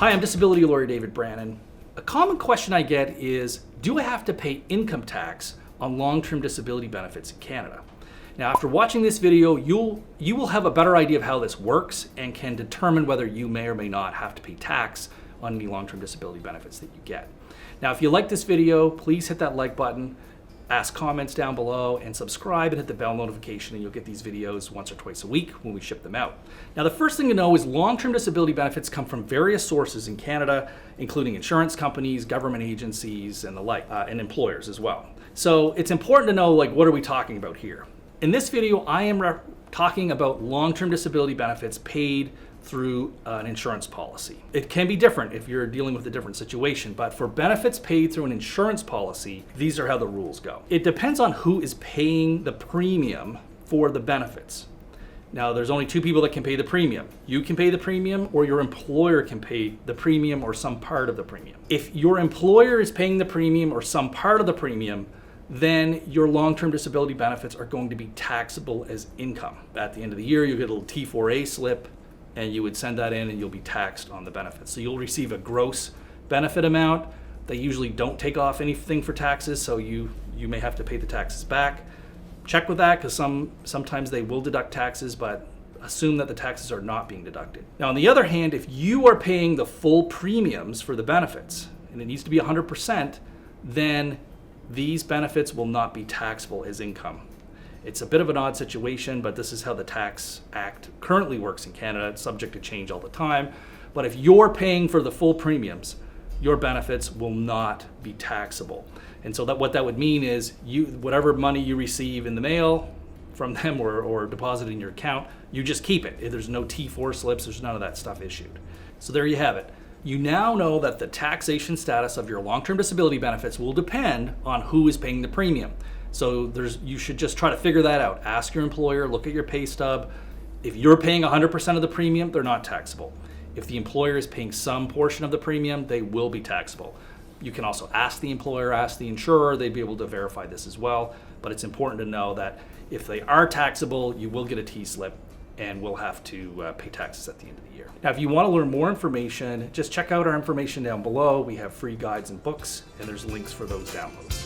Hi, I'm disability lawyer David Brannon. A common question I get is, do I have to pay income tax on long-term disability benefits in Canada? Now, after watching this video, you will have a better idea of how this works and can determine whether you may or may not have to pay tax on any long-term disability benefits that you get. Now, if you like this video, please hit that like button, ask comments down below, and subscribe and hit the bell notification, and you'll get these videos once or twice a week when we ship them out. Now, the first thing to know is long-term disability benefits come from various sources in Canada, including insurance companies, government agencies, and the like, and employers as well. So it's important to know, what are we talking about here? In this video, I am talking about long-term disability benefits paid through an insurance policy. It can be different if you're dealing with a different situation, but for benefits paid through an insurance policy, these are how the rules go. It depends on who is paying the premium for the benefits. Now, there's only two people that can pay the premium. You can pay the premium, or your employer can pay the premium or some part of the premium. If your employer is paying the premium or some part of the premium, then your long-term disability benefits are going to be taxable as income. At the end of the year, you get a little T4A slip, and you would send that in and you'll be taxed on the benefits. So you'll receive a gross benefit amount. They usually don't take off anything for taxes, so you may have to pay the taxes back. Check with that, because sometimes they will deduct taxes, but assume that the taxes are not being deducted. Now, on the other hand, if you are paying the full premiums for the benefits, and it needs to be 100%, then these benefits will not be taxable as income. It's a bit of an odd situation, but this is how the Tax Act currently works in Canada. It's subject to change all the time. But if you're paying for the full premiums, your benefits will not be taxable. And so what that would mean is whatever money you receive in the mail from them or deposited in your account, you just keep it. There's no T4 slips, there's none of that stuff issued. So there you have it. You now know that the taxation status of your long-term disability benefits will depend on who is paying the premium. So you should just try to figure that out. Ask your employer, look at your pay stub. If you're paying 100% of the premium, they're not taxable. If the employer is paying some portion of the premium, they will be taxable. You can also ask the employer, ask the insurer, they'd be able to verify this as well. But it's important to know that if they are taxable, you will get a T-slip and will have to pay taxes at the end of the year. Now, if you want to learn more information, just check out our information down below. We have free guides and books, and there's links for those downloads.